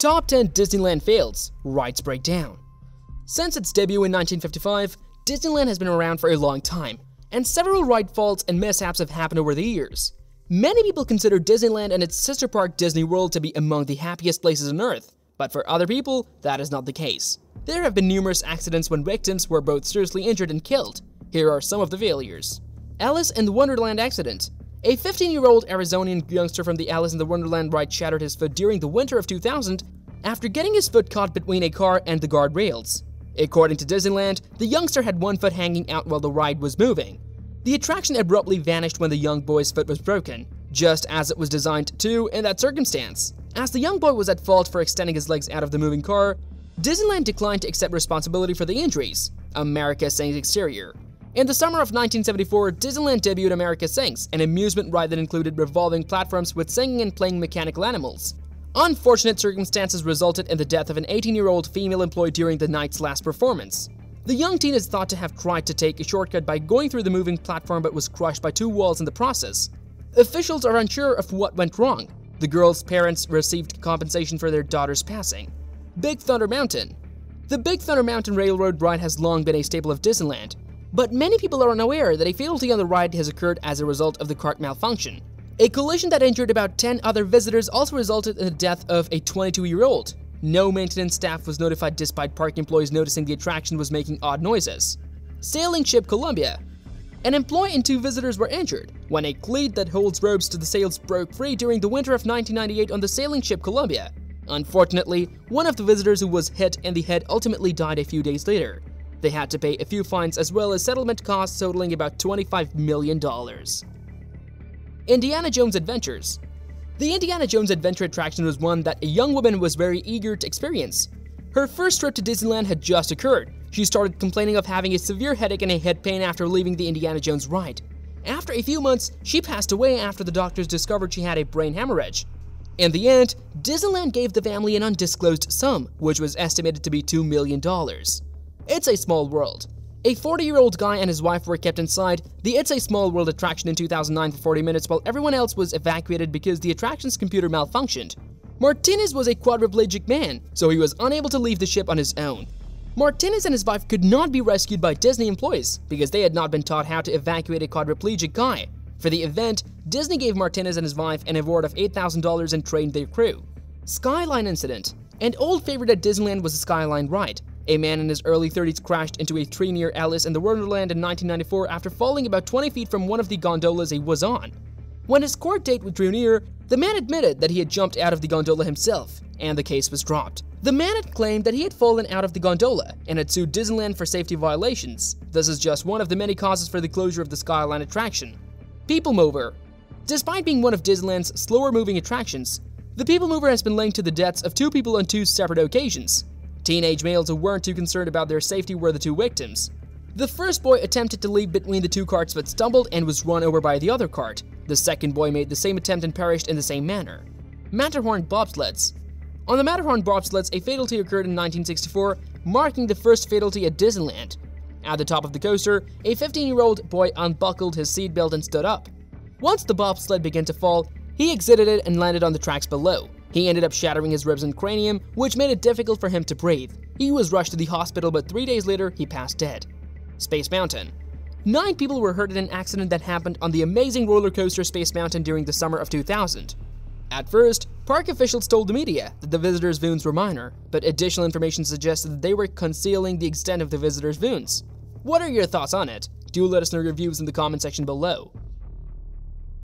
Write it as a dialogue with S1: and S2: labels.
S1: Top 10 Disneyland Fails, Rides Breakdown. Since its debut in 1955, Disneyland has been around for a long time, and several ride faults and mishaps have happened over the years. Many people consider Disneyland and its sister park Disneyworld to be among the happiest places on Earth, but for other people, that is not the case. There have been numerous accidents when victims were both seriously injured and killed. Here are some of the failures. Alice in the Wonderland accident. A 15-year-old Arizonian youngster from the Alice in the Wonderland ride shattered his foot during the winter of 2000 after getting his foot caught between a car and the guardrails. According to Disneyland, the youngster had one foot hanging out while the ride was moving. The attraction abruptly vanished when the young boy's foot was broken, just as it was designed to in that circumstance. As the young boy was at fault for extending his legs out of the moving car, Disneyland declined to accept responsibility for the injuries. America Sings exterior. In the summer of 1974, Disneyland debuted America Sings, an amusement ride that included revolving platforms with singing and playing mechanical animals. Unfortunate circumstances resulted in the death of an 18-year-old female employee during the night's last performance. The young teen is thought to have tried to take a shortcut by going through the moving platform but was crushed by two walls in the process. Officials are unsure of what went wrong. The girl's parents received compensation for their daughter's passing. Big Thunder Mountain. The Big Thunder Mountain Railroad ride has long been a staple of Disneyland, but many people are unaware that a fatality on the ride has occurred as a result of the cart malfunction. A collision that injured about 10 other visitors also resulted in the death of a 22-year-old. No maintenance staff was notified despite park employees noticing the attraction was making odd noises. Sailing ship Colombia. An employee and two visitors were injured when a cleat that holds ropes to the sails broke free during the winter of 1998 on the sailing ship Colombia. Unfortunately, one of the visitors who was hit in the head ultimately died a few days later. They had to pay a few fines as well as settlement costs totaling about $25 million. Indiana Jones Adventures. The Indiana Jones Adventure attraction was one that a young woman was very eager to experience. Her first trip to Disneyland had just occurred. She started complaining of having a severe headache and a head pain after leaving the Indiana Jones ride. After a few months, she passed away after the doctors discovered she had a brain hemorrhage. In the end, Disneyland gave the family an undisclosed sum, which was estimated to be $2 million. It's a Small World. A 40-year-old guy and his wife were kept inside the It's a Small World attraction in 2009 for 40 minutes while everyone else was evacuated because the attraction's computer malfunctioned. Martinez was a quadriplegic man, so he was unable to leave the ship on his own. Martinez and his wife could not be rescued by Disney employees because they had not been taught how to evacuate a quadriplegic guy. For the event, Disney gave Martinez and his wife an award of $8,000 and trained their crew. Skyline Incident. An old favorite at Disneyland was the Skyline ride. A man in his early 30s crashed into a tree near Alice in the Wonderland in 1994 after falling about 20 feet from one of the gondolas he was on. When his court date drew near, the man admitted that he had jumped out of the gondola himself, and the case was dropped. The man had claimed that he had fallen out of the gondola and had sued Disneyland for safety violations. This is just one of the many causes for the closure of the Skyline attraction. People Mover. Despite being one of Disneyland's slower-moving attractions, the People Mover has been linked to the deaths of two people on two separate occasions. Teenage males who weren't too concerned about their safety were the two victims. The first boy attempted to leap between the two carts but stumbled and was run over by the other cart. The second boy made the same attempt and perished in the same manner. Matterhorn bobsleds. On the Matterhorn bobsleds, a fatality occurred in 1964, marking the first fatality at Disneyland. At the top of the coaster, a 15-year-old boy unbuckled his seatbelt and stood up. Once the bobsled began to fall, he exited it and landed on the tracks below. He ended up shattering his ribs and cranium, which made it difficult for him to breathe. He was rushed to the hospital, but 3 days later, he passed dead. Space Mountain. 9 people were hurt in an accident that happened on the amazing roller coaster Space Mountain during the summer of 2000. At first, park officials told the media that the visitors' wounds were minor, but additional information suggested that they were concealing the extent of the visitors' wounds. What are your thoughts on it? Do let us know your views in the comment section below.